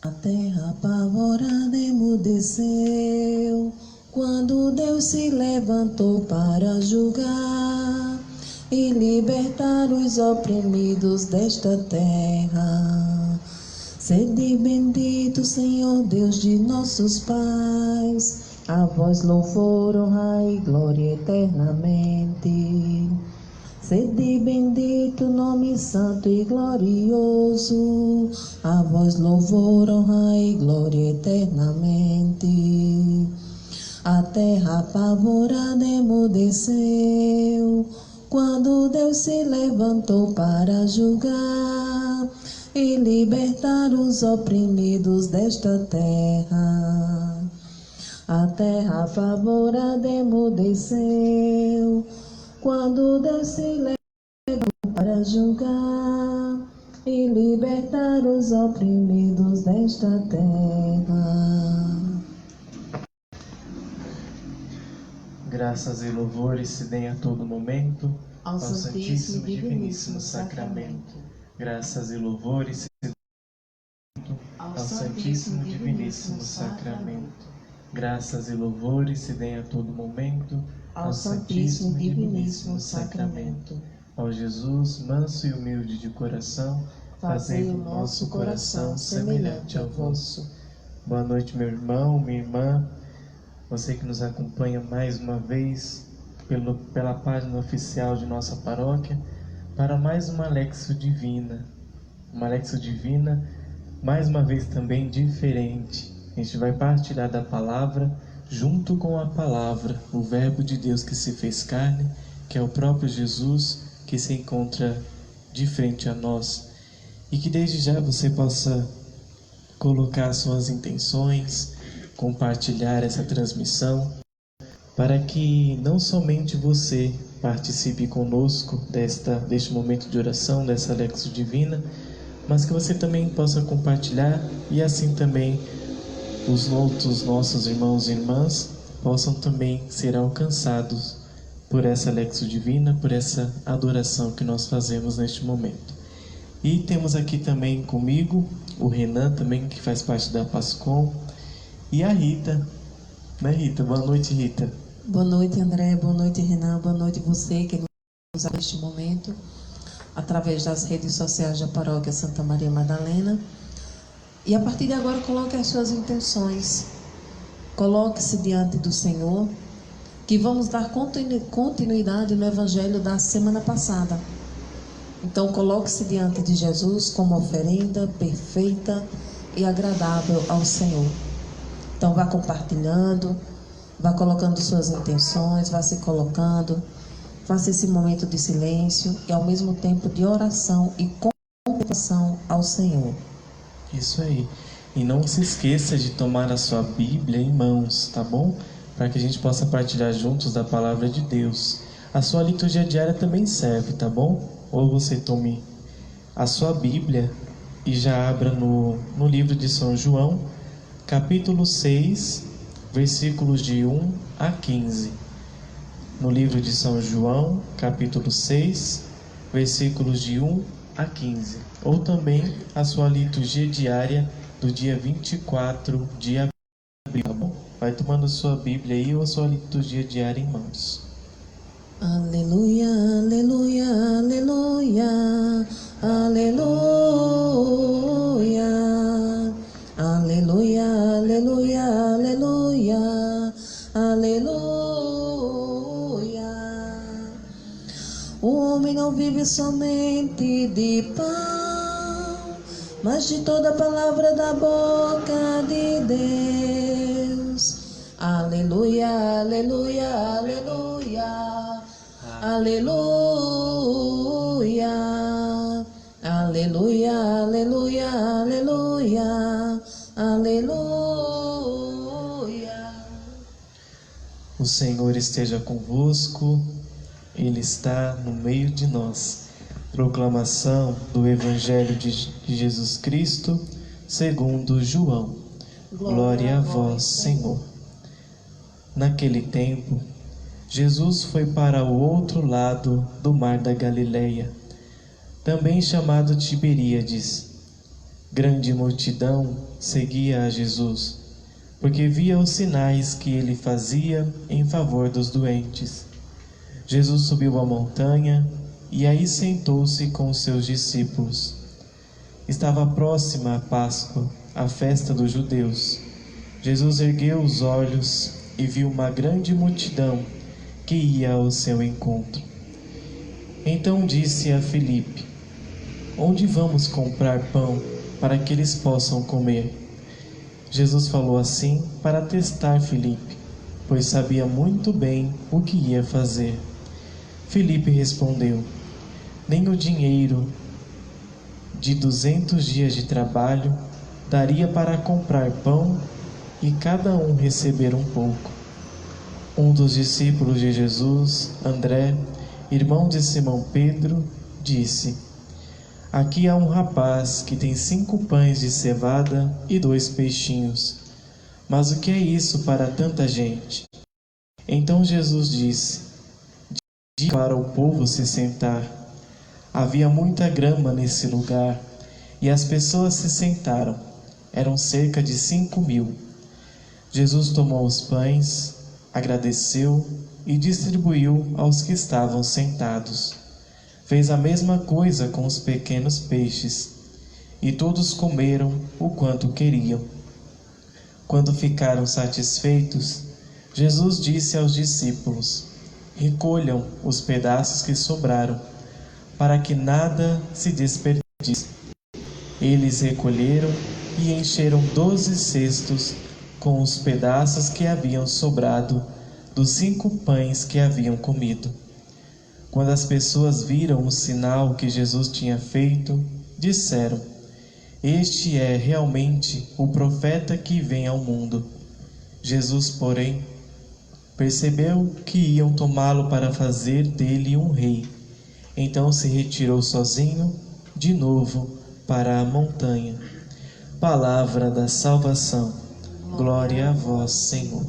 A terra apavorada emudeceu quando Deus se levantou para julgar e libertar os oprimidos desta terra. Sede bendito, Senhor Deus de nossos pais, a vós louvor, honra e glória eternamente. Sede bendito, nome santo e glorioso, a vós louvor, honra e glória eternamente. A terra apavorada emudeceu quando Deus se levantou para julgar e libertar os oprimidos desta terra. A terra apavorada emudeceu quando Deus se levantou para julgar e libertar os oprimidos desta terra. Graças e louvores se deem a todo momento Ao Santíssimo e Diviníssimo Sacramento. Graças e louvores se deem ao Santíssimo e Diviníssimo Sacramento. Graças e louvores se deem a todo momento Ao Santíssimo e Diviníssimo Sacramento. Ó Jesus, manso e humilde de coração, fazei o nosso coração semelhante ao vosso. Boa noite, meu irmão, minha irmã, você que nos acompanha mais uma vez pela página oficial de nossa paróquia, para mais uma Lexio Divina. Uma Lexio Divina, mais uma vez também diferente. A gente vai partilhar da palavra, junto com a palavra, o Verbo de Deus que se fez carne, que é o próprio Jesus, que se encontra de frente a nós. E que desde já você possa colocar suas intenções, compartilhar essa transmissão, para que não somente você participe conosco deste momento de oração, dessa Lexio Divina, mas que você também possa compartilhar e assim também os outros nossos irmãos e irmãs possam também ser alcançados por essa Lexio Divina, por essa adoração que nós fazemos neste momento. E temos aqui também comigo o Renan também, que faz parte da Pascom, e a Rita, né, Rita? Boa noite, Rita. Boa noite, André. Boa noite, Renan. Boa noite você que nos assiste neste momento através das redes sociais da Paróquia Santa Maria Madalena. E a partir de agora, coloque as suas intenções. Coloque-se diante do Senhor, que vamos dar continuidade no Evangelho da semana passada. Então, coloque-se diante de Jesus como oferenda perfeita e agradável ao Senhor. Então, vá compartilhando, vá colocando suas intenções, vá se colocando. Faça esse momento de silêncio e, ao mesmo tempo, de oração e contemplação ao Senhor. Isso aí. E não se esqueça de tomar a sua Bíblia em mãos, tá bom? Para que a gente possa partilhar juntos da Palavra de Deus. A sua liturgia diária também serve, tá bom? Ou você tome a sua Bíblia e já abra no livro de São João, capítulo 6, versículos de 1 a 15. No livro de São João, capítulo 6, versículos de 1 a 15. Ou também a sua liturgia diária do dia 24 de abril, tá bom? Vai tomando a sua Bíblia aí ou a sua liturgia diária em mãos. Aleluia, aleluia, aleluia, aleluia, aleluia, aleluia, aleluia, aleluia. O homem não vive somente de pão, mas de toda palavra da boca de Deus. Aleluia, aleluia, aleluia, aleluia, aleluia, aleluia, aleluia, aleluia. O Senhor esteja convosco, Ele está no meio de nós. Proclamação do Evangelho de Jesus Cristo, segundo João. Glória a vós, Senhor. Naquele tempo, Jesus foi para o outro lado do mar da Galileia, também chamado Tiberíades. Grande multidão seguia a Jesus, porque via os sinais que ele fazia em favor dos doentes. Jesus subiu a montanha e aí sentou-se com os seus discípulos. Estava próxima a Páscoa, a festa dos judeus. Jesus ergueu os olhos e viu uma grande multidão que ia ao seu encontro. Então disse a Filipe: Onde vamos comprar pão para que eles possam comer? Jesus falou assim para testar Filipe, pois sabia muito bem o que ia fazer. Filipe respondeu: Nem o dinheiro de 200 dias de trabalho daria para comprar pão e cada um receber um pouco. Um dos discípulos de Jesus, André, irmão de Simão Pedro, disse: Aqui há um rapaz que tem 5 pães de cevada e 2 peixinhos. Mas o que é isso para tanta gente? Então Jesus disse: Diga para o povo se sentar. Havia muita grama nesse lugar, e as pessoas se sentaram. Eram cerca de 5.000. Jesus tomou os pães, agradeceu e distribuiu aos que estavam sentados. Fez a mesma coisa com os pequenos peixes, e todos comeram o quanto queriam. Quando ficaram satisfeitos, Jesus disse aos discípulos: Recolham os pedaços que sobraram, para que nada se desperdice. Eles recolheram e encheram 12 cestos com os pedaços que haviam sobrado dos 5 pães que haviam comido. Quando as pessoas viram o sinal que Jesus tinha feito, disseram: Este é realmente o profeta que vem ao mundo. Jesus, porém, percebeu que iam tomá-lo para fazer dele um rei. Então se retirou sozinho, de novo, para a montanha. Palavra da salvação. Glória a vós, Senhor.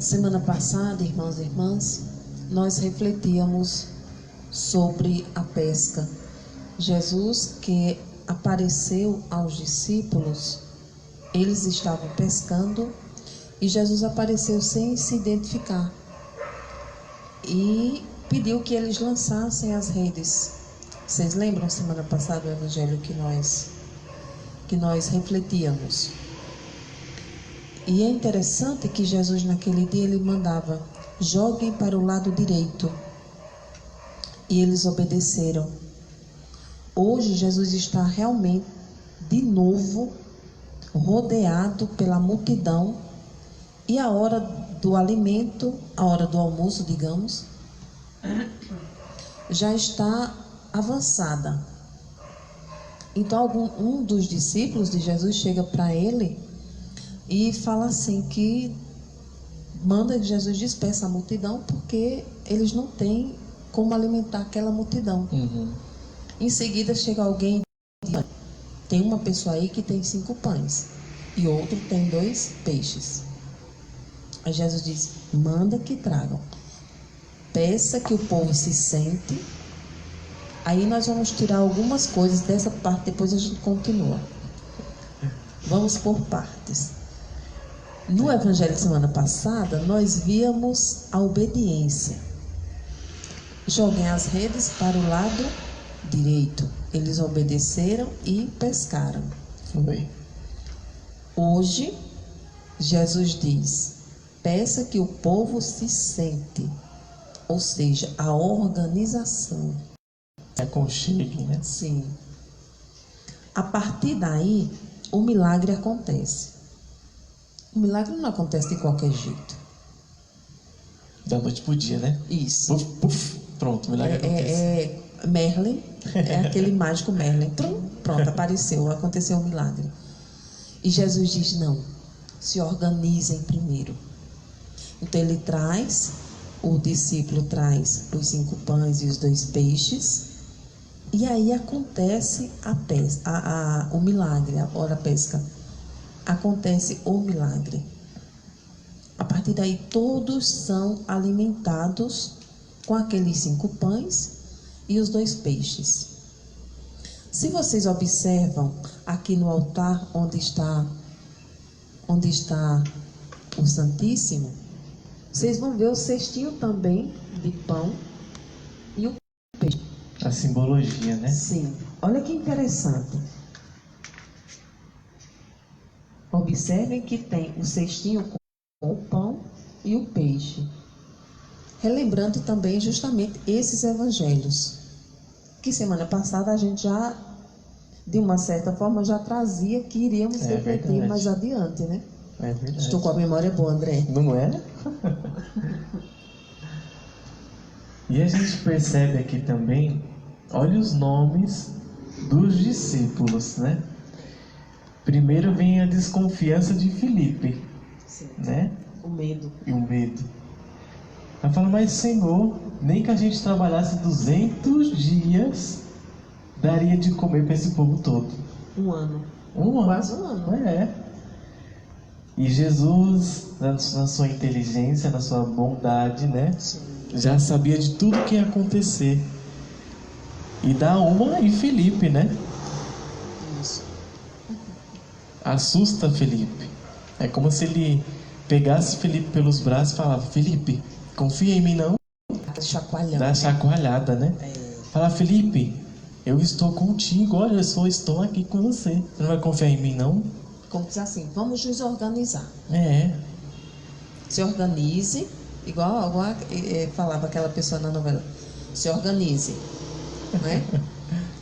Semana passada, irmãos e irmãs, nós refletíamos sobre a pesca. Jesus, que apareceu aos discípulos, eles estavam pescando e Jesus apareceu sem se identificar e pediu que eles lançassem as redes. Vocês lembram semana passada o evangelho que nós refletíamos? E é interessante que Jesus naquele dia ele mandava: joguem para o lado direito. E eles obedeceram. Hoje Jesus está realmente de novo rodeado pela multidão, e a hora do alimento, a hora do almoço, digamos, já está avançada. Então um dos discípulos de Jesus chega para ele e fala assim que manda que Jesus dispersa a multidão, porque eles não têm como alimentar aquela multidão. Em seguida chega alguém e diz: tem uma pessoa aí que tem 5 pães e outro tem 2 peixes. Aí Jesus diz: manda que tragam, peça que o povo se sente. Aí nós vamos tirar algumas coisas dessa parte, depois a gente continua. Vamos por partes. No evangelho de semana passada, nós víamos a obediência. Joguem as redes para o lado direito. Eles obedeceram e pescaram. Foi. Hoje, Jesus diz: peça que o povo se sente. Ou seja, a organização. Aconchegue, né? Sim. A partir daí, o milagre acontece. O milagre não acontece de qualquer jeito. Da noite pro dia, né? Isso. Puf, puf, pronto, o milagre acontece. Merlin, é aquele mágico Merlin. Pronto, apareceu, aconteceu o milagre. E Jesus diz: não, se organizem primeiro. Então ele traz, o discípulo traz os 5 pães e os 2 peixes. E aí acontece o milagre, a hora pesca. Acontece o milagre. A partir daí todos são alimentados com aqueles 5 pães e os 2 peixes. Se vocês observam aqui no altar onde está o Santíssimo, vocês vão ver o cestinho também de pão e o peixe. A simbologia, né? Sim. Olha que interessante. Observem que tem o cestinho com o pão e o peixe. Relembrando também justamente esses evangelhos. Que semana passada a gente já, de uma certa forma, já trazia que iríamos repetir mais adiante, né? É verdade. Estou com a memória boa, André. Não é? E a gente percebe aqui também, olha os nomes dos discípulos, né? Primeiro vem a desconfiança de Filipe, né? O medo. E o medo. Ela fala, mas Senhor, nem que a gente trabalhasse 200 dias, daria de comer para esse povo todo. Um ano. Quase um ano. É. E Jesus, na sua inteligência, na sua bondade, né? Sim. Já sabia de tudo que ia acontecer. E dá uma em Filipe, né? Isso. Assusta Filipe. É como se ele pegasse Filipe pelos braços e falava, Filipe, confia em mim não? Chacoalhando. Dá chacoalhada, né? Fala, Filipe, eu estou contigo, olha, eu só estou aqui com você. Você não vai confiar em mim não? Como diz assim, vamos nos organizar. Se organize, igual falava aquela pessoa na novela. Se organize, né?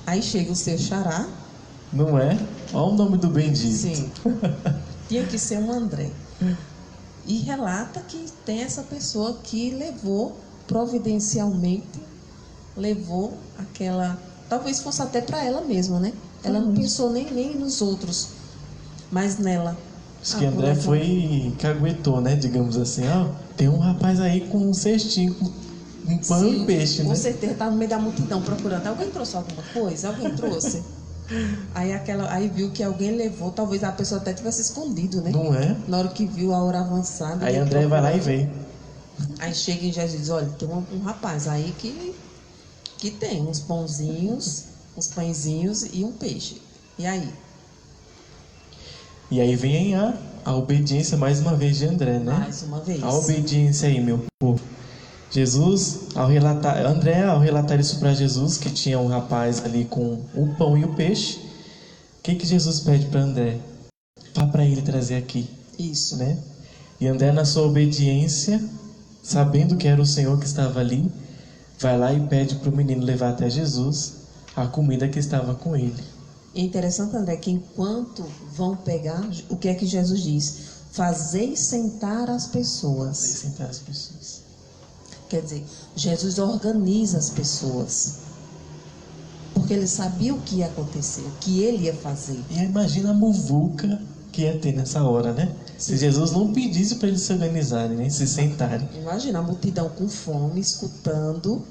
Aí chega o seu xará. Não é? Olha o nome do bendito. Sim. Tinha que ser um André. E relata que tem essa pessoa que levou, providencialmente, aquela... Talvez fosse até para ela mesma, né? Ela não pensou nem nos outros, mas nela. Acho que André foi e caguetou, né? Digamos assim, tem um rapaz aí com um cestinho, com um pão e peixe, né? Com certeza estava no meio da multidão procurando. Alguém trouxe alguma coisa? Alguém trouxe? Aí viu que alguém levou, talvez a pessoa até tivesse escondido, né? Não é? Na hora que viu a hora avançada. Aí André vai lá e vem. Aí chega e já diz, olha, tem um rapaz aí que tem uns pãozinhos, uns pãezinhos e um peixe. E aí? E aí vem a obediência mais uma vez de André, né? Mais uma vez. A obediência aí, meu povo. Jesus, André, ao relatar isso para Jesus, que tinha um rapaz ali com o pão e o peixe, o que Jesus pede para André? Vá para ele trazer aqui. Isso. Né? E André, na sua obediência, sabendo que era o Senhor que estava ali, vai lá e pede para o menino levar até Jesus a comida que estava com ele. É interessante, André, que enquanto vão pegar, o que é que Jesus diz? Fazei sentar as pessoas. Fazei sentar as pessoas. Quer dizer, Jesus organiza as pessoas. Porque ele sabia o que ia acontecer, o que ele ia fazer. E imagina a muvuca que ia ter nessa hora, né? Se Jesus não pedisse para eles se organizarem, nem se sentarem. Imagina a multidão com fome, escutando.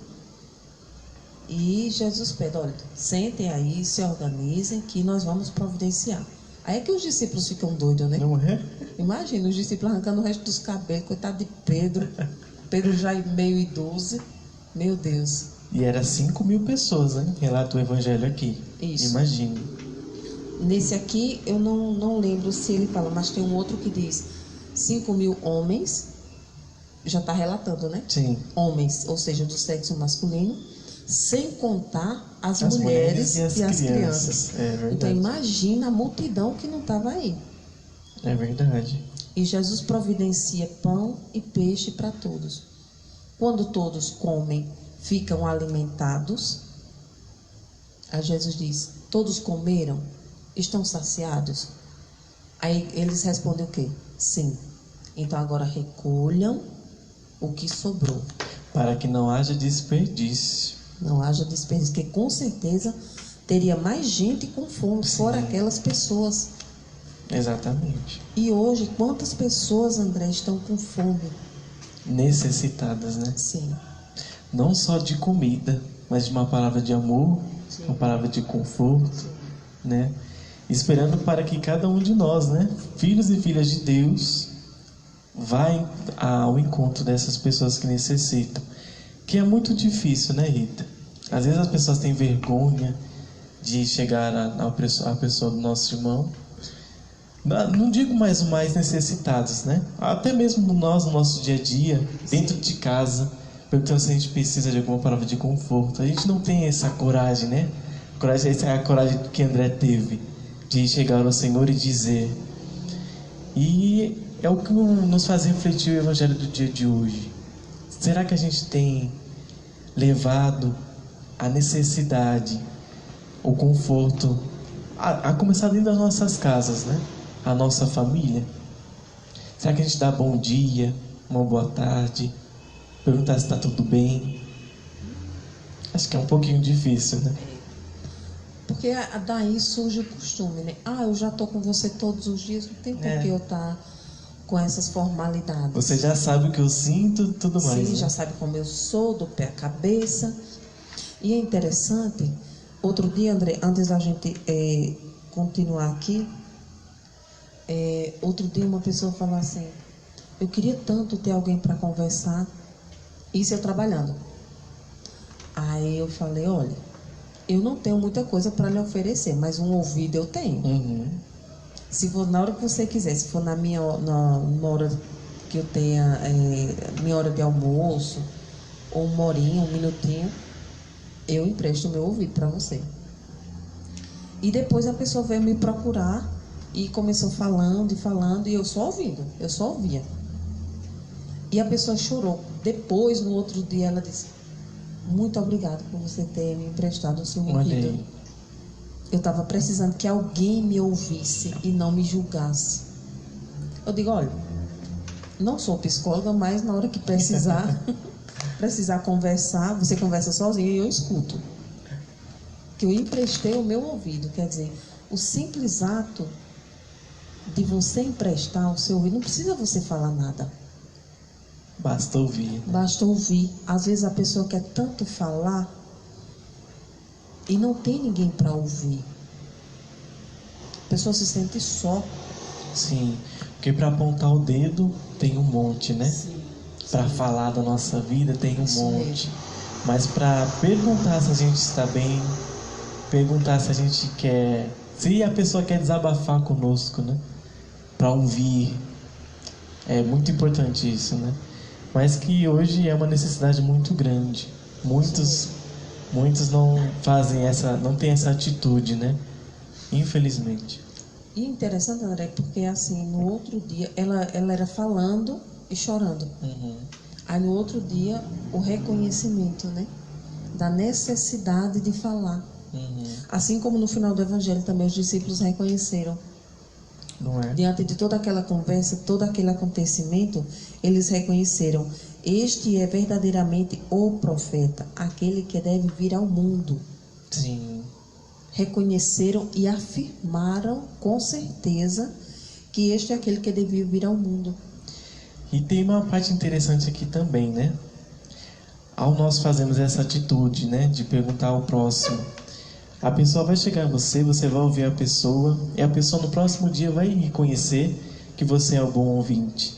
E Jesus pede, olha, sentem aí, se organizem, que nós vamos providenciar. Aí é que os discípulos ficam doidos, né? Não é? Imagina os discípulos arrancando o resto dos cabelos, coitado de Pedro. Pedro já meio idoso. Meu Deus. E era 5.000 pessoas, né? Relata o evangelho aqui. Isso. Imagine. Nesse aqui, eu não lembro se ele fala, mas tem um outro que diz 5.000 homens. Já está relatando, né? Sim. Homens, ou seja, do sexo masculino. Sem contar as mulheres mulheres e as crianças. É verdade. Então imagina a multidão que não estava aí. É verdade. E Jesus providencia pão e peixe para todos. Quando todos comem, ficam alimentados. Aí Jesus diz, todos comeram? Estão saciados? Aí eles respondem o quê? Sim. Então agora recolham o que sobrou. Para que não haja desperdício. Não haja desperdício, porque com certeza teria mais gente com fome, fora aquelas pessoas. Exatamente. E hoje, quantas pessoas, André, estão com fome? Necessitadas, né? Sim. Não só de comida, mas de uma palavra de amor, Sim. Uma palavra de conforto, né? Esperando para que cada um de nós, né, filhos e filhas de Deus, vá ao encontro dessas pessoas que necessitam. Que é muito difícil, né, Rita? Às vezes as pessoas têm vergonha de chegar à pessoa do nosso irmão. Não digo mais os mais necessitados, né? Até mesmo no nosso dia a dia, dentro de casa, perguntando se a gente precisa de alguma palavra de conforto. A gente não tem essa coragem, né? Essa é a coragem que André teve, de chegar ao Senhor e dizer. E é o que nos faz refletir o Evangelho do dia de hoje. Será que a gente tem levado a necessidade, o conforto, a começar dentro das nossas casas, né? A nossa família? Será que a gente dá bom dia, uma boa tarde, perguntar se está tudo bem? Acho que é um pouquinho difícil, né? Porque daí surge o costume, né? Eu já estou com você todos os dias, não tem por que eu estar com essas formalidades. Você já sabe o que eu sinto e tudo mais. Sim, né? já sabe como eu sou, do pé à cabeça. E é interessante, outro dia, André, antes da gente continuar aqui, outro dia uma pessoa falou assim, eu queria tanto ter alguém para conversar, isso eu trabalhando. Aí eu falei, olha, eu não tenho muita coisa para lhe oferecer, mas um ouvido eu tenho. Uhum. Se for na hora que você quiser, se for na hora que eu tenha minha hora de almoço, ou uma horinha, um minutinho, eu empresto o meu ouvido para você. E depois a pessoa veio me procurar e começou falando, e eu só ouvindo, eu só ouvia. E a pessoa chorou. Depois, no outro dia, ela disse, muito obrigada por você ter me emprestado o seu ouvido. Eu estava precisando que alguém me ouvisse e não me julgasse. Eu digo, olha, não sou psicóloga, mas na hora que precisar conversar, você conversa sozinho e eu escuto. Que eu emprestei o meu ouvido. Quer dizer, o simples ato de você emprestar o seu ouvido, não precisa você falar nada. Basta ouvir. Né? Basta ouvir. Às vezes a pessoa quer tanto falar e não tem ninguém para ouvir. A pessoa se sente só. Sim, porque para apontar o dedo tem um monte, né? Para falar da nossa vida tem um monte. Mas para perguntar se a gente está bem, perguntar se a gente quer, se a pessoa quer desabafar conosco, né? Para ouvir, é muito importante isso, né? Mas que hoje é uma necessidade muito grande. Muitos não fazem não tem essa atitude, né? Infelizmente. E interessante, André, porque assim, no outro dia, ela era falando e chorando. Uhum. Aí no outro dia, o reconhecimento, né? Da necessidade de falar. Uhum. Assim como no final do Evangelho também os discípulos reconheceram. Não é? Diante de toda aquela conversa, todo aquele acontecimento, eles reconheceram, este é verdadeiramente o profeta, aquele que deve vir ao mundo. Sim. Reconheceram e afirmaram com certeza que este é aquele que devia vir ao mundo. E tem uma parte interessante aqui também, né? Ao nós fazermos essa atitude, né, de perguntar ao próximo, a pessoa vai chegar a você, você vai ouvir a pessoa, e a pessoa no próximo dia vai reconhecer que você é um bom ouvinte.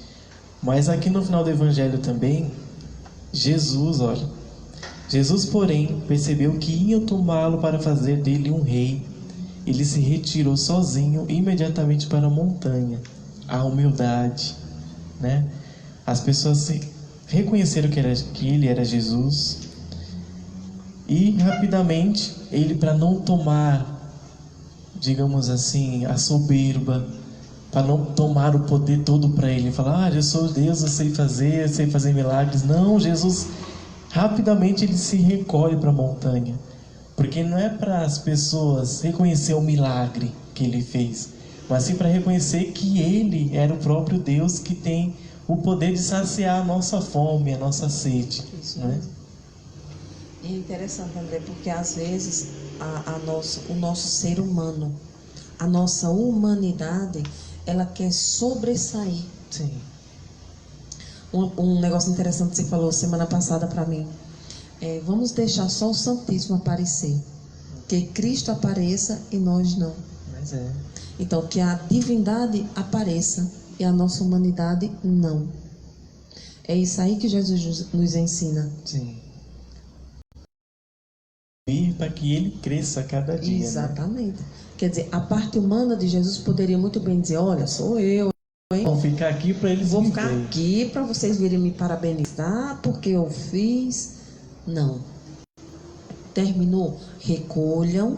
Mas aqui no final do Evangelho também, Jesus, porém, percebeu que iam tomá-lo para fazer dele um rei. Ele se retirou sozinho imediatamente para a montanha. A humildade, né? As pessoas reconheceram que ele era Jesus. E rapidamente, ele, para não tomar, digamos assim, a soberba, para não tomar o poder todo para ele, falar, eu sou Deus, eu sei fazer milagres. Não, Jesus, rapidamente ele se recolhe para a montanha. Porque não é para as pessoas reconhecer o milagre que ele fez, mas sim para reconhecer que ele era o próprio Deus que tem o poder de saciar a nossa fome, a nossa sede. Isso, né? E é interessante, André, porque às vezes o nosso ser humano, a nossa humanidade, ela quer sobressair. Sim. Um negócio interessante que você falou semana passada para mim. Vamos deixar só o Santíssimo aparecer. Que Cristo apareça e nós não. Mas Então, que a divindade apareça e a nossa humanidade não. É isso aí que Jesus nos ensina. Sim. para que ele cresça a cada dia. Exatamente. Né? Quer dizer, a parte humana de Jesus poderia muito bem dizer, olha, sou eu, hein? Vou ficar aqui para eles Vou ficar aqui para vocês virem me parabenizar porque eu fiz. Não. Terminou. Recolham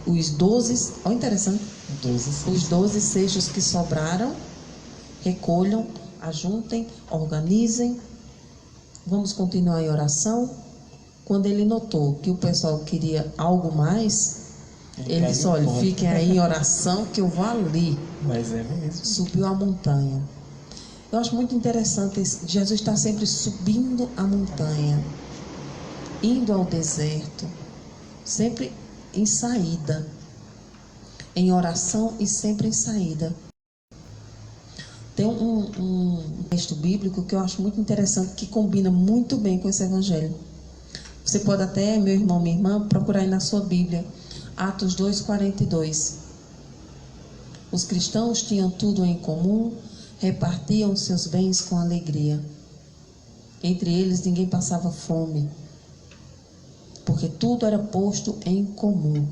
os 12, olha interessante, os 12 seixos que sobraram, recolham, ajuntem, organizem, vamos continuar em oração. Quando ele notou que o pessoal queria algo mais, ele disse, olha, fiquem aí em oração que eu vou ali. Mas é mesmo. Subiu a montanha. Eu acho muito interessante, Jesus está sempre subindo a montanha, indo ao deserto, sempre em saída, em oração e sempre em saída. Tem um texto bíblico que eu acho muito interessante, que combina muito bem com esse evangelho. Você pode até, meu irmão, minha irmã, procurar aí na sua Bíblia, Atos 2:42. Os cristãos tinham tudo em comum, repartiam seus bens com alegria. Entre eles ninguém passava fome, porque tudo era posto em comum.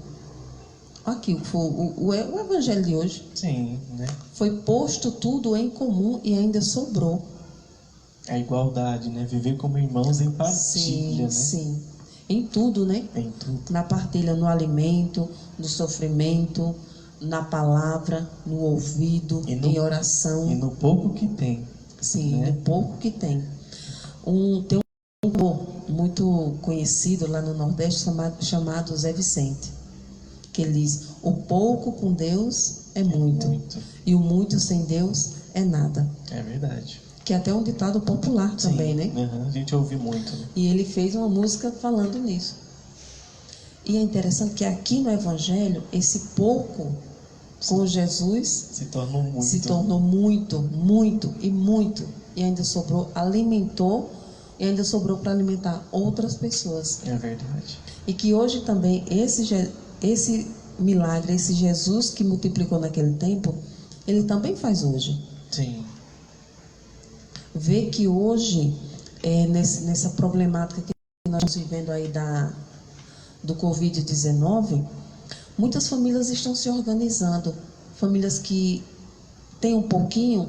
Aqui foi o evangelho de hoje. Sim, né? Foi posto tudo em comum e ainda sobrou. A igualdade, né? Viver como irmãos em partilha, sim, né? Sim, em tudo, né? Em tudo. Na partilha, no alimento, no sofrimento, na palavra, no ouvido, em oração. E no pouco que tem. Sim, né? No pouco que tem. Tem um cantor muito conhecido lá no Nordeste chamado Zé Vicente, que ele diz, o pouco com Deus é muito. E o muito sem Deus é nada. É verdade. Que é até um ditado popular também, né? A gente ouve muito. Né? E ele fez uma música falando nisso. E é interessante que aqui no Evangelho, esse pouco com Jesus se tornou muito. Se tornou muito, muito e muito. E ainda sobrou, alimentou, e ainda sobrou para alimentar outras pessoas. É verdade. E que hoje também esse milagre, esse Jesus que multiplicou naquele tempo, ele também faz hoje. Sim. Vê que hoje, nessa problemática que nós estamos vivendo aí do Covid-19, muitas famílias estão se organizando. Famílias que têm um pouquinho,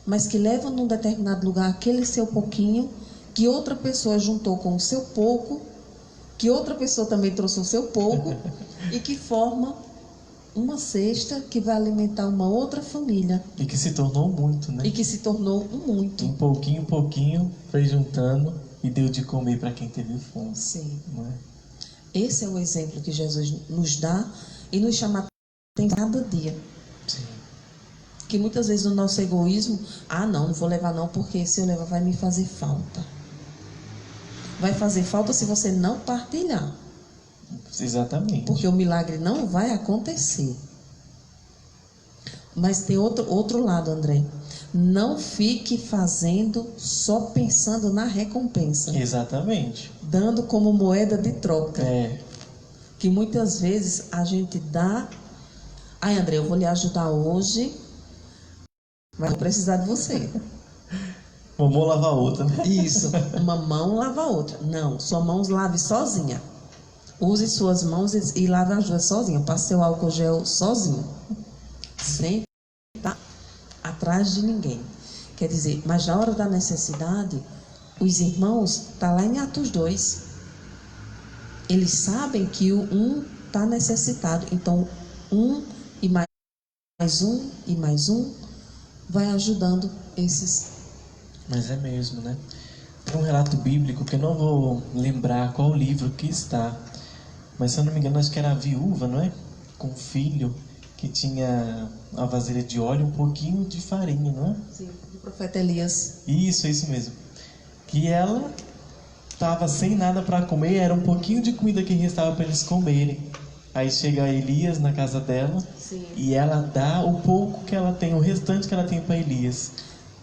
mas que levam num determinado lugar aquele seu pouquinho, que outra pessoa juntou com o seu pouco, que outra pessoa também trouxe o seu pouco, e que forma uma cesta que vai alimentar uma outra família. E que se tornou muito, né? E que se tornou um muito. Em pouquinho, foi juntando e deu de comer para quem teve fome. Sim. Não é? Esse é o exemplo que Jesus nos dá e nos chama a atenção cada dia. Sim. Que muitas vezes o nosso egoísmo, não vou levar não, porque se eu levar vai me fazer falta. Vai fazer falta se você não partilhar. Exatamente. Porque o milagre não vai acontecer. Mas tem outro lado, André. Não fique fazendo só pensando na recompensa. Exatamente. Dando como moeda de troca. É. Que muitas vezes a gente dá. André, eu vou lhe ajudar hoje, mas vou precisar de você. Uma mão lava a outra, né? Isso. Uma mão lava a outra. Não, sua mão lave sozinha. Use suas mãos e lave as duas sozinha. Passe seu álcool gel sozinho. Sem estar atrás de ninguém. Quer dizer, mas na hora da necessidade, os irmãos, está lá em Atos 2. Eles sabem que o um está necessitado. Então, um e mais um e mais um vai ajudando esses. Mas é mesmo, né? Tem um relato bíblico que eu não vou lembrar qual livro que está. Mas se eu não me engano, acho que era a viúva, não é? Com um filho que tinha uma vasilha de óleo e um pouquinho de farinha, não é? Sim, do profeta Elias. Isso mesmo. Que ela estava sem nada para comer, era um pouquinho de comida que restava para eles comerem. Aí chega Elias na casa dela. Sim. E ela dá o pouco que ela tem, o restante que ela tem para Elias.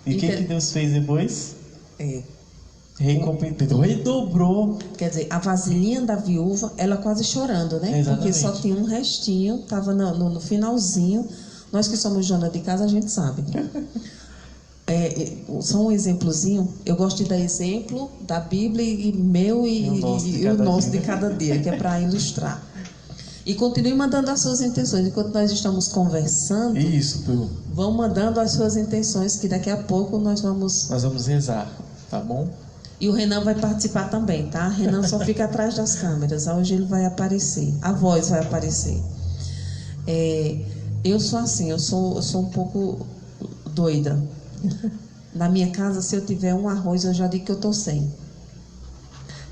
E o que Deus fez depois? Recompensou, redobrou. Quer dizer, a vasilhinha da viúva, ela quase chorando, né? Exatamente. Porque só tinha um restinho, estava no finalzinho. Nós que somos dona de casa, a gente sabe. só um exemplozinho. Eu gosto de dar exemplo da Bíblia e meu e o nosso de cada dia, que é para ilustrar. E continue mandando as suas intenções. Enquanto nós estamos conversando, vão mandando as suas intenções, que daqui a pouco nós vamos rezar, tá bom? E o Renan vai participar também, tá? Renan só fica atrás das câmeras. Hoje ele vai aparecer. A voz vai aparecer. Eu sou assim, eu sou um pouco doida. Na minha casa, se eu tiver um arroz, eu já digo que eu tô sem.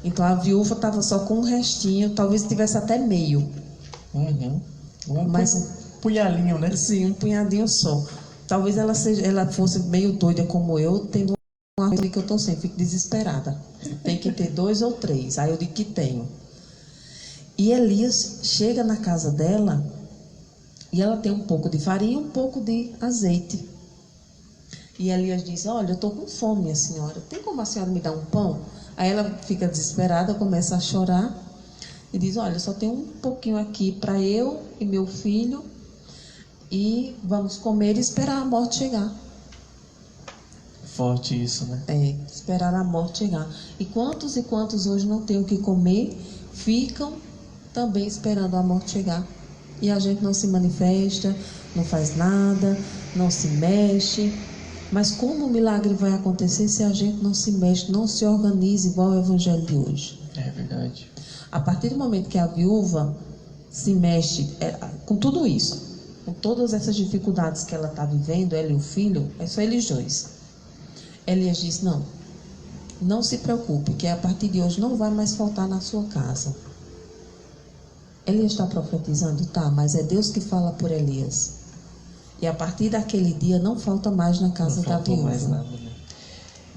Então a viúva estava só com um restinho, talvez tivesse até meio. Mas um punhalinho, né? Sim, um punhadinho só. Talvez ela fosse meio doida como eu, tendo um arroz que eu tô sem, fico desesperada. Tem que ter 2 ou 3. Aí eu digo que tenho. E Elias chega na casa dela e ela tem um pouco de farinha e um pouco de azeite. E Elias diz: olha, eu estou com fome, minha senhora. Tem como a senhora me dar um pão? Aí ela fica desesperada, começa a chorar e diz: olha, só tem um pouquinho aqui para eu e meu filho e vamos comer e esperar a morte chegar. Forte isso, né? Esperar a morte chegar. E quantos hoje não têm o que comer, ficam também esperando a morte chegar. E a gente não se manifesta, não faz nada, não se mexe. Mas como o milagre vai acontecer se a gente não se mexe, não se organiza igual o evangelho de hoje? É verdade. A partir do momento que a viúva se mexe, com tudo isso, com todas essas dificuldades que ela está vivendo, ela e o filho, é só eles dois. Elias diz: não se preocupe, que a partir de hoje não vai mais faltar na sua casa. Elias está profetizando? Tá, mas é Deus que fala por Elias. E a partir daquele dia não falta mais na casa da viúva. Não mais nada, né?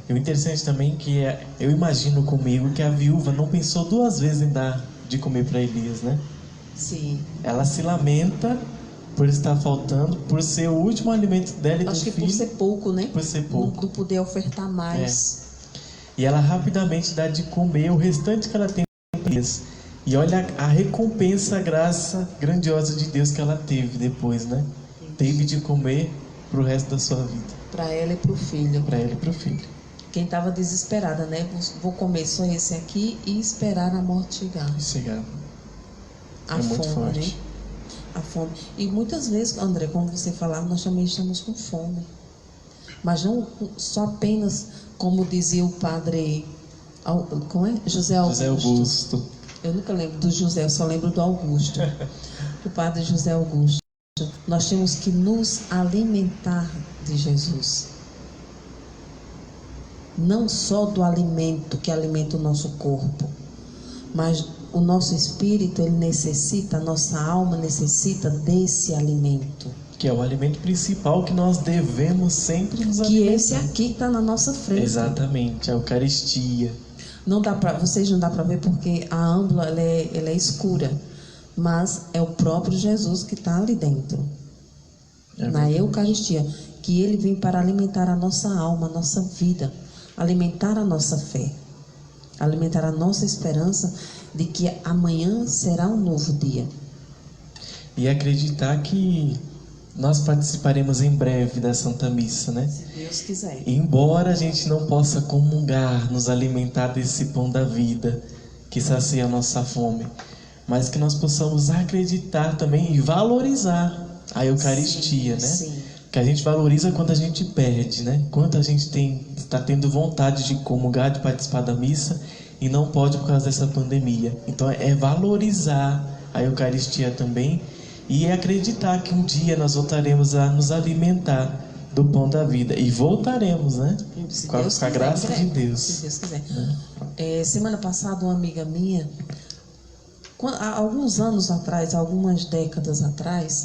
E o interessante também é que eu imagino comigo que a viúva não pensou 2 vezes em dar de comer para Elias, né? Sim. Ela se lamenta por estar faltando, por ser o último alimento dela e do filho. Acho que por ser pouco, né? Por ser pouco. Não poder ofertar mais. E ela rapidamente dá de comer o restante que ela tem para Elias. E olha a recompensa, a graça grandiosa de Deus que ela teve depois, né? Teve de comer pro resto da sua vida. Para ela e pro filho. Para ela e pro filho. Quem estava desesperada, né? Vou comer só esse aqui e esperar a morte chegar. A fome, muito forte. Né? A fome. E muitas vezes, André, como você falava, nós também estamos com fome. Mas não só apenas, como dizia o padre, como é? José Augusto. Eu nunca lembro do José, eu só lembro do Augusto. O padre José Augusto. Nós temos que nos alimentar de Jesus. Não só do alimento que alimenta o nosso corpo, mas o nosso espírito, ele necessita, a nossa alma necessita desse alimento. Que é o alimento principal que nós devemos sempre nos alimentar. Que esse aqui está na nossa frente. Exatamente, a Eucaristia. Vocês não dá para ver porque a âmbula ela é escura, mas é o próprio Jesus que está ali dentro, na Eucaristia, que ele vem para alimentar a nossa alma, a nossa vida, alimentar a nossa fé, alimentar a nossa esperança de que amanhã será um novo dia. E acreditar que nós participaremos em breve da Santa Missa, né? Se Deus quiser. Embora a gente não possa comungar, nos alimentar desse pão da vida que sacia a nossa fome, mas que nós possamos acreditar também e valorizar a Eucaristia, né? Sim. Que a gente valoriza quando a gente perde, né? Quando a gente está tendo vontade de comungar, de participar da missa e não pode por causa dessa pandemia. Então é valorizar a Eucaristia também e acreditar que um dia nós voltaremos a nos alimentar do pão da vida e voltaremos, né? Com a graça de Deus. Se Deus quiser. Semana passada uma amiga minha, há alguns anos atrás, algumas décadas atrás,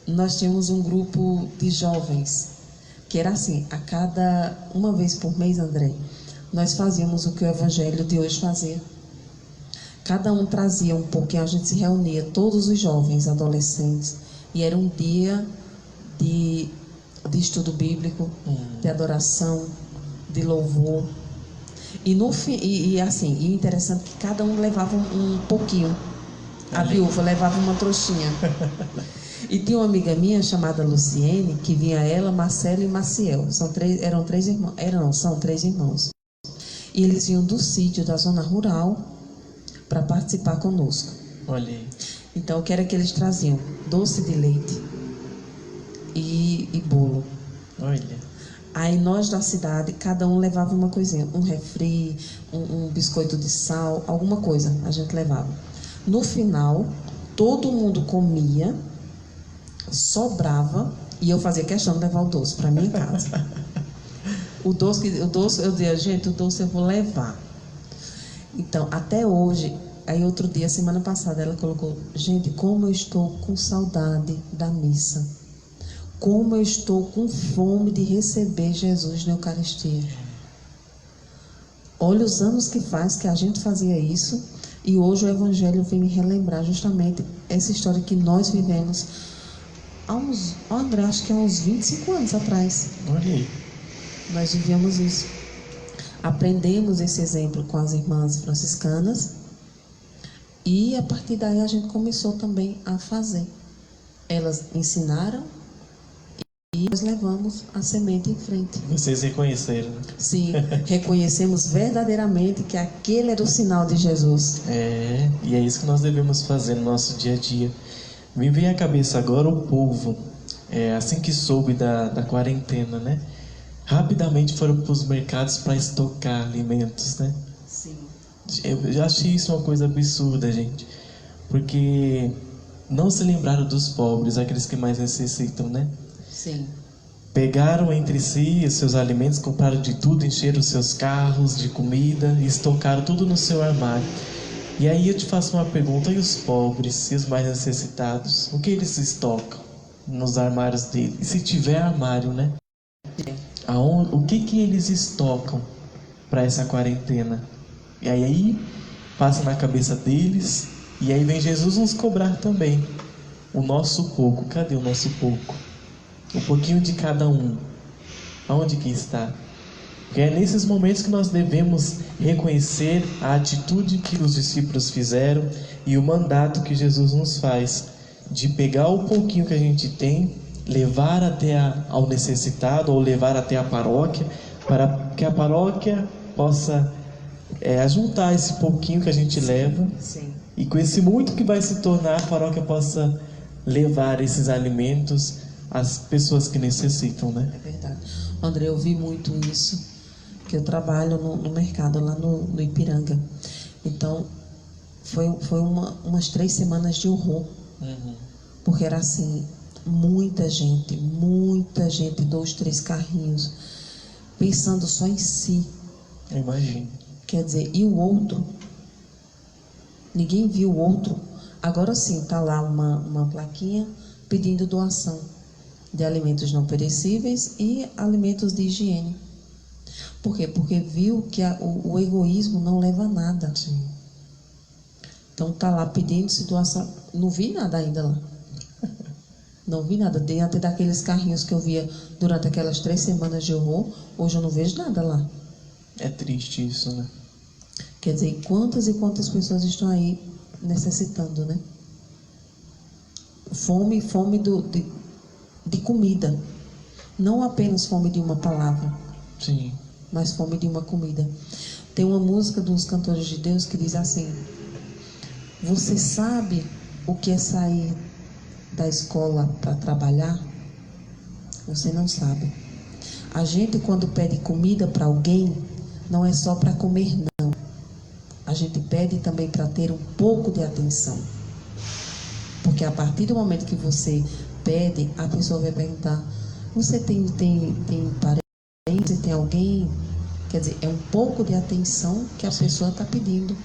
nós tínhamos um grupo de jovens que era assim, uma vez por mês, André, nós fazíamos o que o Evangelho de hoje fazia. Cada um trazia um pouquinho, a gente se reunia, todos os jovens, adolescentes, e era um dia de estudo bíblico, de adoração, de louvor. E no fim, e interessante que cada um levava um pouquinho. A viúva levava uma trouxinha. E tinha uma amiga minha chamada Luciene, que vinha ela, Marcelo e Maciel. Eram três irmãos. São três irmãos. E eles vinham do sítio, da zona rural, para participar conosco. Olha aí. Então, o que era que eles traziam? Doce de leite e bolo. Olha. Aí nós da cidade, cada um levava uma coisinha. Um refri, um biscoito de sal, alguma coisa a gente levava. No final, todo mundo comia, sobrava, e eu fazia questão de levar o doce para minha casa. O doce, eu dizia, gente, o doce eu vou levar. Então, até hoje, aí outro dia, semana passada, ela colocou, gente, como eu estou com saudade da missa. Como eu estou com fome de receber Jesus na Eucaristia. Olha os anos que faz que a gente fazia isso, e hoje o Evangelho vem me relembrar justamente essa história que nós vivemos André, acho que há uns 25 anos atrás. Olha aí. Nós vivíamos isso. Aprendemos esse exemplo com as irmãs franciscanas, e a partir daí a gente começou também a fazer. Elas ensinaram e nós levamos a semente em frente. Vocês reconheceram, né? Sim, reconhecemos verdadeiramente que aquele era o sinal de Jesus. E é isso que nós devemos fazer no nosso dia a dia. Me vem à cabeça agora o povo, assim que soube da quarentena, né? Rapidamente foram para os mercados para estocar alimentos, né? Sim. Eu já achei isso uma coisa absurda, gente. Porque não se lembraram dos pobres, aqueles que mais necessitam, né? Sim. Pegaram entre si os seus alimentos, compraram de tudo, encheram os seus carros de comida e estocaram tudo no seu armário. E aí eu te faço uma pergunta, e os pobres e os mais necessitados? O que eles estocam nos armários deles? E se tiver armário, né? O que eles estocam para essa quarentena? E aí passa na cabeça deles, e aí vem Jesus nos cobrar também. O nosso pouco, cadê o nosso pouco? Um pouquinho de cada um. Aonde que está? Porque é nesses momentos que nós devemos reconhecer a atitude que os discípulos fizeram e o mandato que Jesus nos faz de pegar o pouquinho que a gente tem, levar até ao necessitado ou levar até a paróquia, para que a paróquia possa ajuntar esse pouquinho que a gente leva. Sim. E com esse muito que vai se tornar, a paróquia possa levar esses alimentos às pessoas que necessitam, né? É verdade. André, eu vi muito isso, que eu trabalho no mercado lá no Ipiranga. Então, foi umas 3 semanas de horror. Uhum. Porque era assim, muita gente, 2, 3 carrinhos, pensando só em si. Eu imagino. Quer dizer, e o outro? Ninguém viu o outro. Agora sim, está lá uma plaquinha pedindo doação de alimentos não perecíveis e alimentos de higiene. Por quê? Porque viu que o egoísmo não leva a nada. Sim. Então está lá pedindo-se doação. Não vi nada ainda lá. Não vi nada. Diante daqueles carrinhos que eu via durante aquelas 3 semanas de horror, hoje eu não vejo nada lá. É triste isso, né? Quer dizer, quantas e quantas pessoas estão aí necessitando, né? Fome de comida. Não apenas fome de uma palavra. Sim. Mas fome de uma comida. Tem uma música dos Cantores de Deus que diz assim: você sabe o que é sair da escola para trabalhar? Você não sabe. A gente, quando pede comida para alguém, não é só para comer, não. A gente pede também para ter um pouco de atenção. Porque a partir do momento que você pede, a pessoa vai perguntar: você tem parente? Você tem alguém? Quer dizer, é um pouco de atenção que a pessoa está pedindo.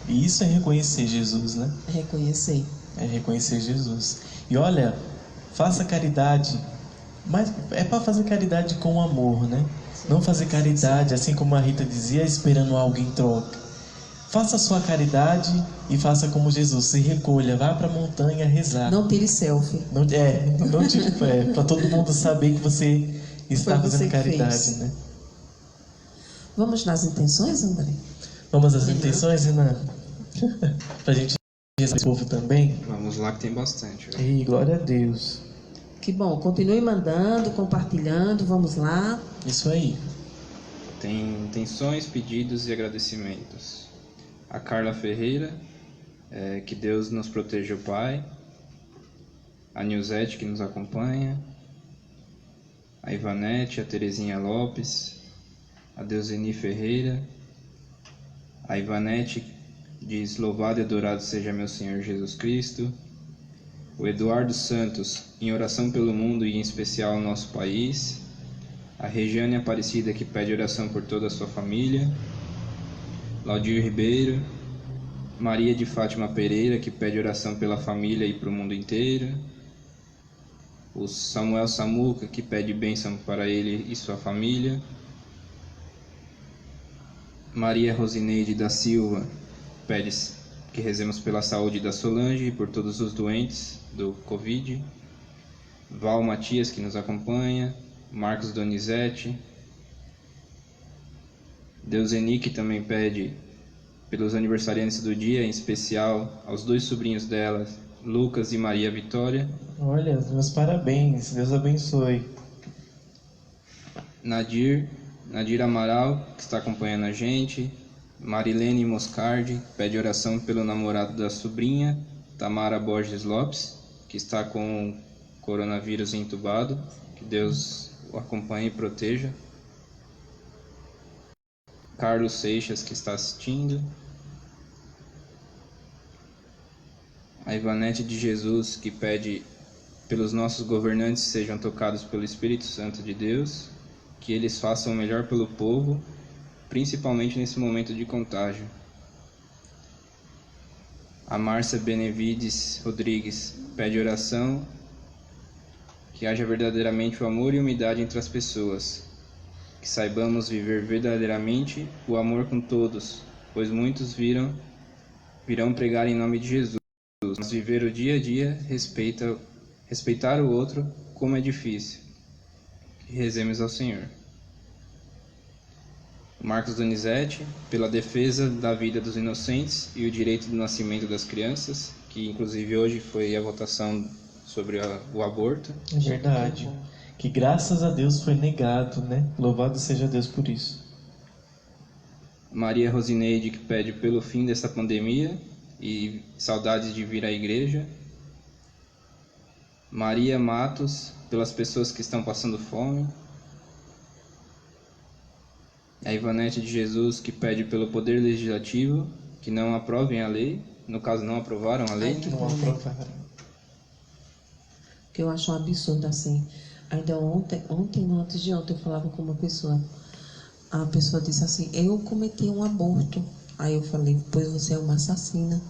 E isso é reconhecer Jesus, né? É reconhecer. É reconhecer Jesus. E olha, faça caridade, mas é para fazer caridade com amor, né? Sim. Não fazer caridade, assim como a Rita dizia, esperando algo em troca. Faça a sua caridade e faça como Jesus, se recolha, vá para a montanha rezar. Não tire selfie. Não tire, para todo mundo saber que você está fazendo caridade, né? Vamos nas intenções, André? Vamos às intenções, Renan? Para a gente esse povo também? Vamos lá que tem bastante. E glória a Deus. Que bom, continue mandando, compartilhando, vamos lá. Isso aí. Tem intenções, pedidos e agradecimentos. A Carla Ferreira, que Deus nos proteja, o Pai. A Nilzete, que nos acompanha. A Ivanete, a Terezinha Lopes. A Deuseni Ferreira. A Ivanete diz: louvado e adorado seja meu Senhor Jesus Cristo. O Eduardo Santos, em oração pelo mundo e em especial o nosso país. A Regiane Aparecida, que pede oração por toda a sua família. Laudir Ribeiro. Maria de Fátima Pereira, que pede oração pela família e para o mundo inteiro. O Samuel Samuca, que pede bênção para ele e sua família. Maria Rosineide da Silva pede que rezemos pela saúde da Solange e por todos os doentes do Covid. Val Matias, que nos acompanha. Marcos Donizete. Deuseni, que também pede pelos aniversariantes do dia, em especial aos 2 sobrinhos dela, Lucas e Maria Vitória. Olha, meus parabéns, Deus abençoe. Nadir Amaral, que está acompanhando a gente. Marilene Moscardi pede oração pelo namorado da sobrinha, Tamara Borges Lopes, que está com coronavírus entubado. Que Deus o acompanhe e proteja. Carlos Seixas, que está assistindo. A Ivanete de Jesus, que pede pelos nossos governantes sejam tocados pelo Espírito Santo de Deus, que eles façam o melhor pelo povo, principalmente nesse momento de contágio. A Márcia Benevides Rodrigues pede oração, que haja verdadeiramente o amor e unidade entre as pessoas, que saibamos viver verdadeiramente o amor com todos, pois muitos virão pregar em nome de Jesus, mas viver o dia a dia, respeitar o outro, como é difícil. Que rezemos ao Senhor. Marcos Donizete, pela defesa da vida dos inocentes e o direito do nascimento das crianças, que inclusive hoje foi a votação sobre o aborto. É verdade. Que graças a Deus foi negado, né? Louvado seja Deus por isso. Maria Rosineide, que pede pelo fim dessa pandemia e saudades de vir à igreja. Maria Matos, pelas pessoas que estão passando fome. A Ivanete de Jesus, que pede pelo Poder Legislativo que não aprovem a lei. No caso, não aprovaram a lei. Não aprovaram. Que eu acho um absurdo assim. Ainda ontem, não, antes de ontem, eu falava com uma pessoa. A pessoa disse assim: eu cometi um aborto. Aí eu falei: pois você é uma assassina.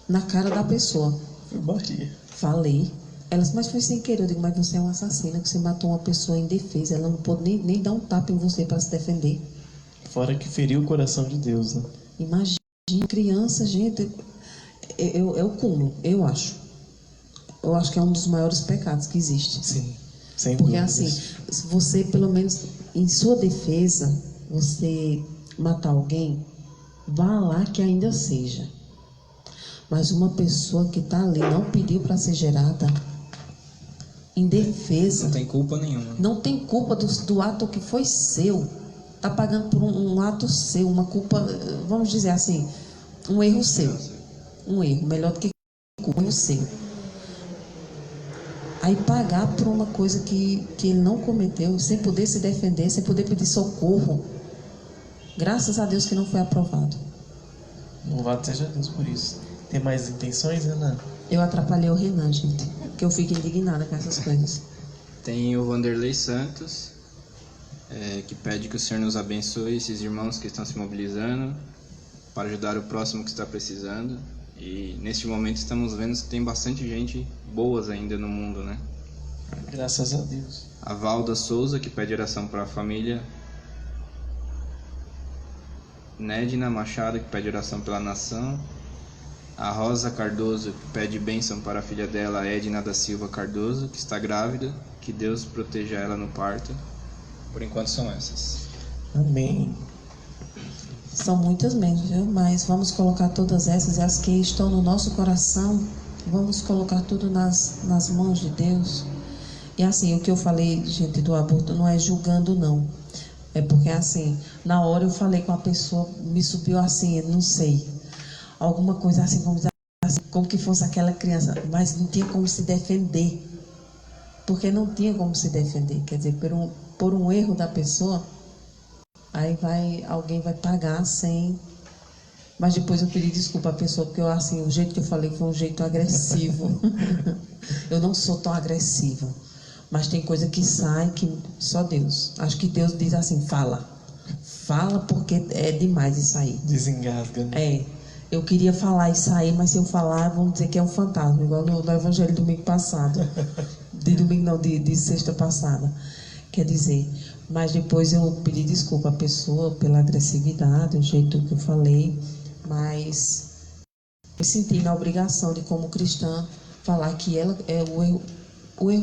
Na cara da pessoa. Foi Maria. Falei. Ela disse: mas foi sem querer. Eu digo: mas você é uma assassina, que você matou uma pessoa indefesa. Ela não pôde nem dar um tapa em você para se defender. Fora que feriu o coração de Deus, né? Imagina, criança, gente. É o cúmulo, eu acho. Eu acho que é um dos maiores pecados que existe. Sim, sem Porque dúvidas. assim, se você, pelo menos em sua defesa, você matar alguém, vá lá que ainda seja. Mas uma pessoa que está ali não pediu para ser gerada, em defesa. Não tem culpa nenhuma. Não tem culpa do ato que foi seu. Está pagando por um ato seu, uma culpa, vamos dizer assim, um erro seu. Um erro, melhor do que culpa, um erro seu. Aí pagar por uma coisa que ele não cometeu, sem poder se defender, sem poder pedir socorro. Graças a Deus que não foi aprovado. Louvado seja Deus por isso. Tem mais intenções, Renan? Eu atrapalhei o Renan, gente, porque eu fico indignada com essas coisas. Tem o Vanderlei Santos, que pede que o Senhor nos abençoe, esses irmãos que estão se mobilizando para ajudar o próximo que está precisando. E neste momento estamos vendo que tem bastante gente boas ainda no mundo, né? Graças a Deus. A Valda Souza, que pede oração para a família. Nédina Machado, que pede oração pela nação. A Rosa Cardoso, que pede bênção para a filha dela, Edna da Silva Cardoso, que está grávida. Que Deus proteja ela no parto. Por enquanto são essas. Amém. São muitas mesmo, viu? Mas vamos colocar todas essas, as que estão no nosso coração, vamos colocar tudo nas mãos de Deus. E assim, o que eu falei, gente, do aborto não é julgando, não. É porque assim, na hora eu falei com a pessoa, me subiu assim, não sei, alguma coisa assim, como que fosse aquela criança, mas não tinha como se defender. Porque não tinha como se defender. Quer dizer, por um erro da pessoa, aí alguém vai pagar sem... Mas depois eu pedi desculpa à pessoa, porque o jeito que eu falei foi um jeito agressivo. Eu não sou tão agressiva. Mas tem coisa que sai que só Deus. Acho que Deus diz assim, fala. Fala porque é demais isso aí. Desengasga, né? É. Eu queria falar isso aí, mas se eu falar, vamos dizer que é um fantasma. Igual no Evangelho domingo passado. De domingo não, de sexta passada. Quer dizer, mas depois eu pedi desculpa à pessoa pela agressividade, o jeito que eu falei. Mas me senti na obrigação de, como cristã, falar que ela é o erro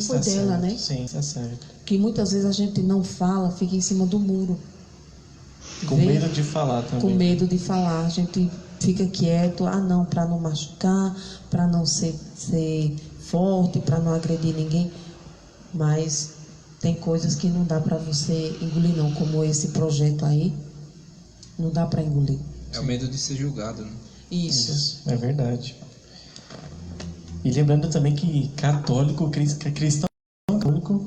foi dela, certo, né? Sim, está certo. Que muitas vezes a gente não fala, fica em cima do muro. Com medo de falar também. Com medo de falar, a gente fica quieto, não, para não machucar, para não ser forte, para não agredir ninguém. Mas tem coisas que não dá para você engolir, não, como esse projeto aí, não dá para engolir. É o medo de ser julgado, né? Isso. É verdade. E lembrando também que cristão católico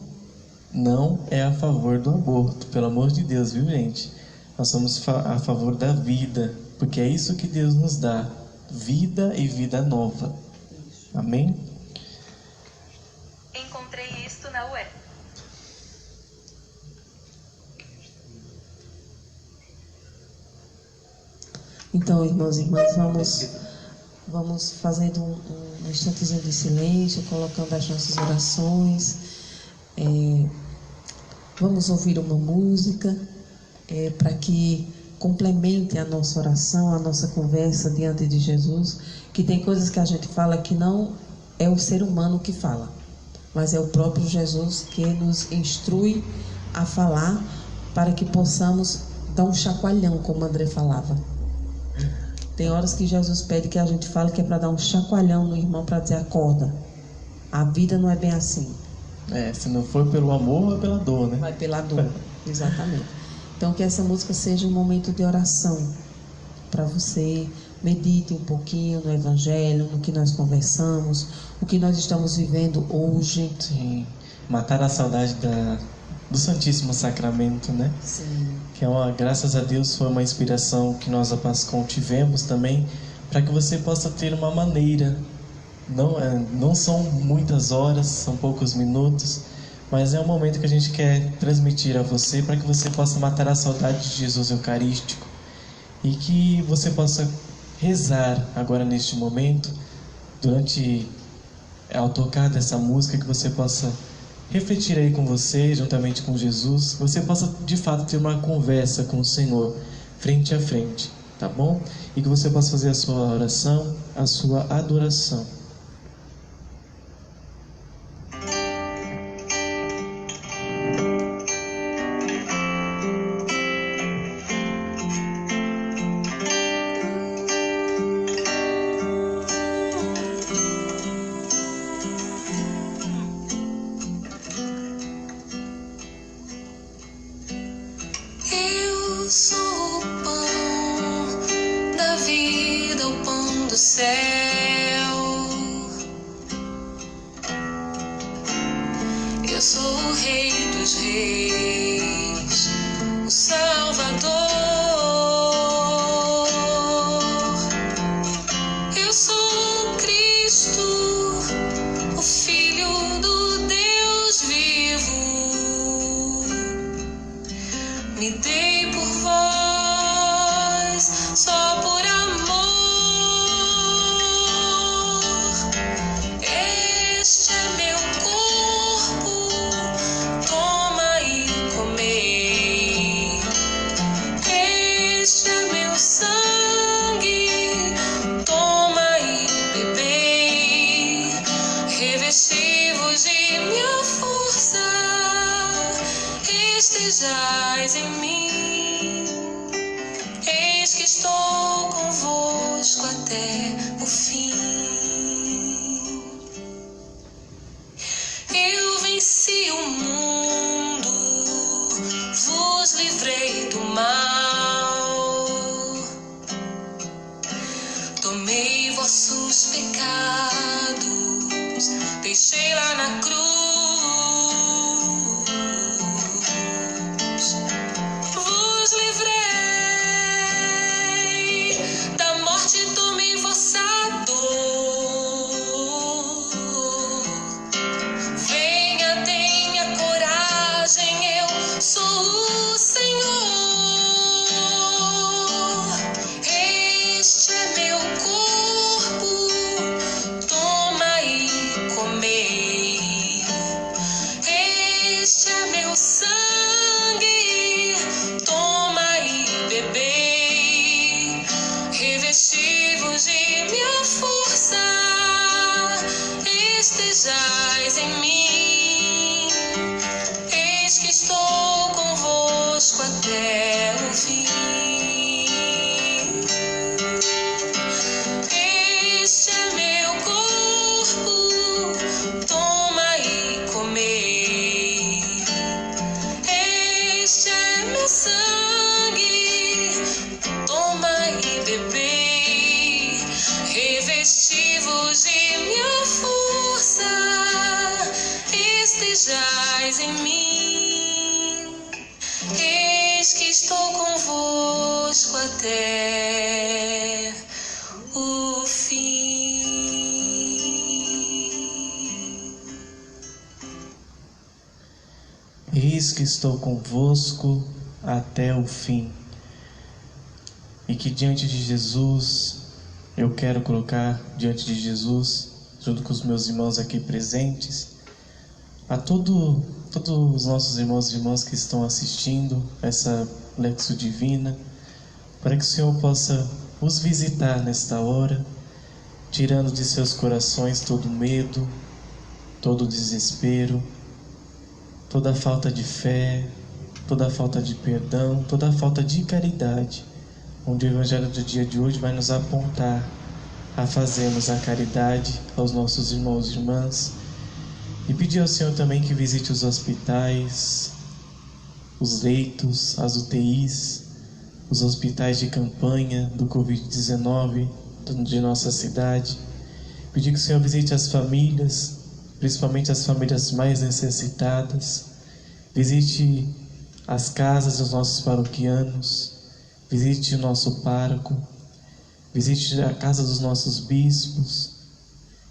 não é a favor do aborto, pelo amor de Deus, viu, gente? Nós somos a favor da vida, porque é isso que Deus nos dá, vida e vida nova. Amém? Encontrei isto na web. Então, irmãos e irmãs, vamos fazendo um instantezinho de silêncio, colocando as nossas orações. Vamos ouvir uma música para que complemente a nossa oração, a nossa conversa diante de Jesus, que tem coisas que a gente fala que não é o ser humano que fala, mas é o próprio Jesus que nos instrui a falar para que possamos dar um chacoalhão, como o André falava. Tem horas que Jesus pede que a gente fale que é para dar um chacoalhão no irmão, para dizer, acorda, a vida não é bem assim. Se não for pelo amor, é pela dor, né? Vai pela dor, exatamente. Então que essa música seja um momento de oração, para você medite um pouquinho no Evangelho, no que nós conversamos, o que nós estamos vivendo hoje. Sim, matar a saudade do Santíssimo Sacramento, né? Sim. Que graças a Deus foi uma inspiração que nós, a Pascom, tivemos também, para que você possa ter uma maneira. Não são muitas horas, são poucos minutos, mas é um momento que a gente quer transmitir a você, para que você possa matar a saudade de Jesus Eucarístico e que você possa rezar agora neste momento, ao tocar dessa música, que você possa refletir aí com você, juntamente com Jesus, que você possa de fato ter uma conversa com o Senhor, frente a frente, tá bom? E que você possa fazer a sua oração, a sua adoração. Eu sou o pão da vida, o pão do céu. Eu sou o Rei dos Reis, o Salvador. Eu sou o Cristo, o Filho do Deus vivo. Me dei por vós, só por amor. Este é meu corpo, toma e comei. Este é meu sangue, toma e bebei. Revesti-vos de minha força, estejais em mim. Eis que vestígios de minha força estejais em mim. Eis que estou convosco até o fim. Este é meu corpo, toma e comei. Este é meu sangue, toma e bebei. Revesti-vos de minha força, estejais em mim. Eis que estou convosco até o fim. Eis que estou convosco até o fim. E que diante de Jesus, eu quero colocar diante de Jesus, junto com os meus irmãos aqui presentes, a todos os nossos irmãos e irmãs que estão assistindo essa Lexio Divina, para que o Senhor possa os visitar nesta hora, tirando de seus corações todo medo, todo desespero, toda falta de fé, toda falta de perdão, toda falta de caridade, onde o Evangelho do dia de hoje vai nos apontar a fazermos a caridade aos nossos irmãos e irmãs, e pedir ao Senhor também que visite os hospitais, os leitos, as UTIs, os hospitais de campanha do Covid-19 de nossa cidade. Pedir que o Senhor visite as famílias, principalmente as famílias mais necessitadas. Visite as casas dos nossos paroquianos, visite o nosso pároco, visite a casa dos nossos bispos,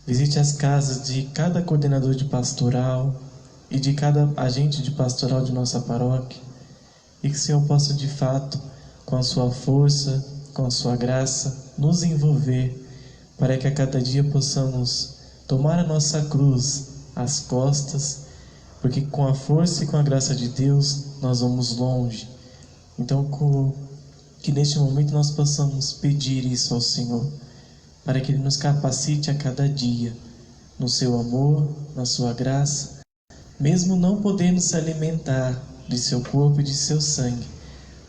visite as casas de cada coordenador de pastoral e de cada agente de pastoral de nossa paróquia, e que o Senhor possa de fato, com a sua força, com a sua graça, nos envolver, para que a cada dia possamos tomar a nossa cruz às costas, porque com a força e com a graça de Deus nós vamos longe. Então, que neste momento nós possamos pedir isso ao Senhor, para que Ele nos capacite a cada dia, no seu amor, na sua graça, mesmo não podendo se alimentar de seu corpo e de seu sangue,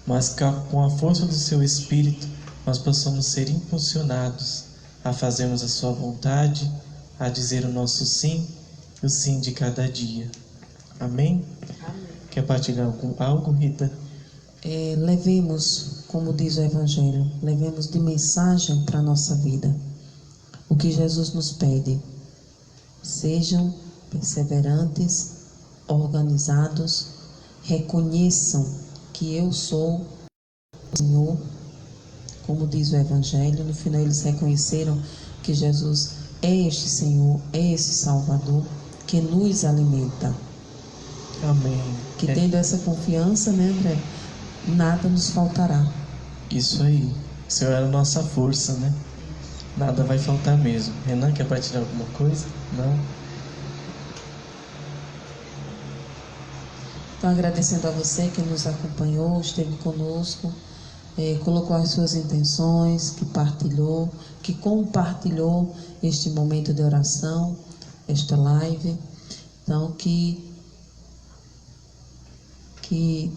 mas com a força do seu Espírito nós possamos ser impulsionados a fazermos a sua vontade, a dizer o nosso sim e o sim de cada dia. Amém? Amém. Quer partilhar algo, Rita? Levemos, como diz o Evangelho, levemos de mensagem para a nossa vida o que Jesus nos pede. Sejam perseverantes, organizados, reconheçam que eu sou o Senhor, como diz o Evangelho. No final eles reconheceram que Jesus é este Senhor, é esse Salvador que nos alimenta. Amém. Que tendo essa confiança, né, André, nada nos faltará. Isso aí. O Senhor é a nossa força, né? Nada vai faltar mesmo. Renan, quer partilhar alguma coisa? Não? Então, agradecendo a você que nos acompanhou, esteve conosco, colocou as suas intenções, que partilhou, que compartilhou este momento de oração, esta live. Então, que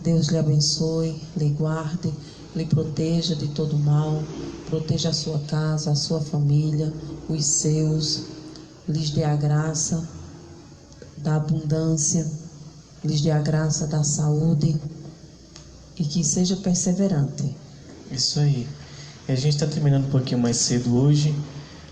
Deus lhe abençoe, lhe guarde, lhe proteja de todo mal, proteja a sua casa, a sua família, os seus, lhes dê a graça da abundância, lhes dê a graça da saúde e que seja perseverante. Isso aí. E a gente está terminando um pouquinho mais cedo hoje,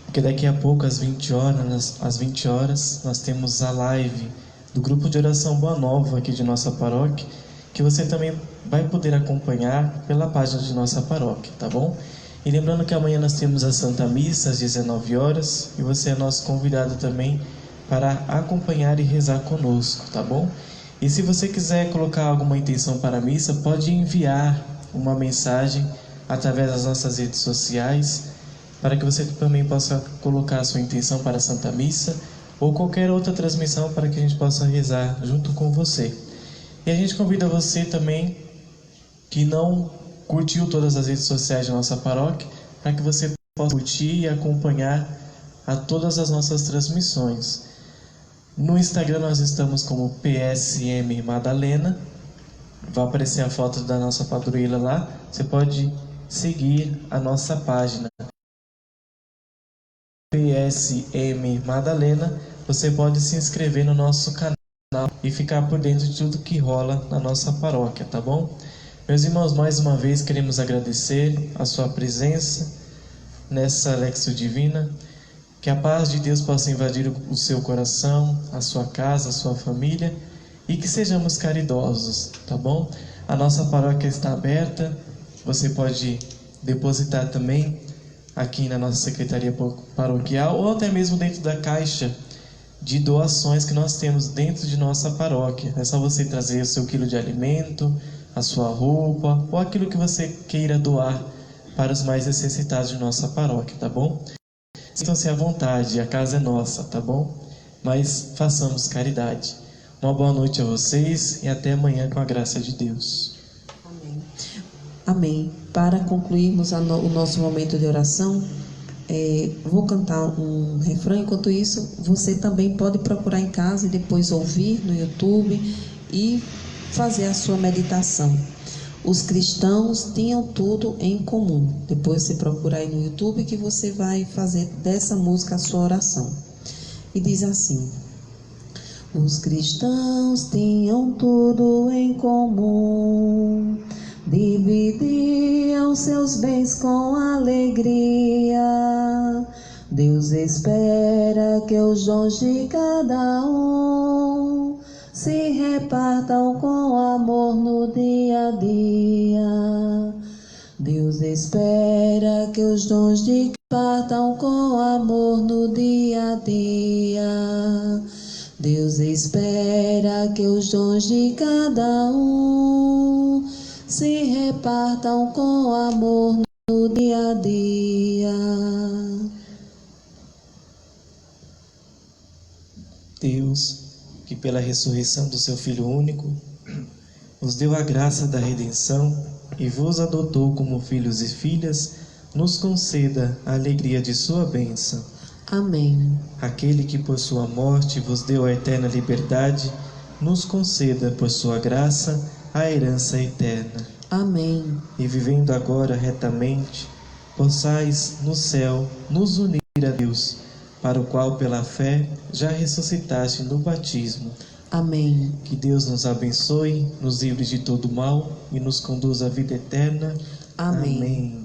porque daqui a pouco, às 20 horas, nós temos a live do grupo de oração Boa Nova aqui de nossa paróquia, que você também vai poder acompanhar pela página de nossa paróquia, tá bom? E lembrando que amanhã nós temos a Santa Missa às 19 horas e você é nosso convidado também para acompanhar e rezar conosco, tá bom? E se você quiser colocar alguma intenção para a missa, pode enviar uma mensagem através das nossas redes sociais, para que você também possa colocar a sua intenção para a Santa Missa ou qualquer outra transmissão para que a gente possa rezar junto com você. E a gente convida você também que não curtiu todas as redes sociais da nossa paróquia, para que você possa curtir e acompanhar a todas as nossas transmissões. No Instagram nós estamos como PSM Madalena. Vai aparecer a foto da nossa padroeira lá. Você pode seguir a nossa página PSM Madalena. Você pode se inscrever no nosso canal e ficar por dentro de tudo que rola na nossa paróquia, tá bom? Meus irmãos, mais uma vez queremos agradecer a sua presença nessa Lexio Divina. Que a paz de Deus possa invadir o seu coração, a sua casa, a sua família, e que sejamos caridosos, tá bom? A nossa paróquia está aberta, você pode depositar também aqui na nossa secretaria paroquial, ou até mesmo dentro da caixa de doações que nós temos dentro de nossa paróquia. É só você trazer o seu quilo de alimento, a sua roupa, ou aquilo que você queira doar para os mais necessitados de nossa paróquia, tá bom? Sintam-se à vontade, a casa é nossa, tá bom? Mas façamos caridade. Uma boa noite a vocês e até amanhã com a graça de Deus. Amém. Amém. Para concluirmos o nosso momento de oração, vou cantar um refrão. Enquanto isso, você também pode procurar em casa e depois ouvir no YouTube e fazer a sua meditação. Os cristãos tinham tudo em comum. Depois você procura aí no YouTube que você vai fazer dessa música a sua oração. E diz assim: os cristãos tinham tudo em comum, dividiam seus bens com alegria. Deus espera que os dons de cada um se repartam com amor no dia a dia. Deus espera que os dons de partam com amor no dia a dia. Deus espera que os dons de cada um se repartam com amor no dia a dia. Deus, que pela ressurreição do seu Filho único, nos deu a graça da redenção e vos adotou como filhos e filhas, nos conceda a alegria de sua bênção. Amém. Aquele que por sua morte vos deu a eterna liberdade, nos conceda por sua graça a herança eterna. Amém. E vivendo agora retamente, possais no céu nos unir a Deus, para o qual pela fé já ressuscitaste no batismo. Amém. Que Deus nos abençoe, nos livre de todo mal e nos conduza à vida eterna. Amém. Amém.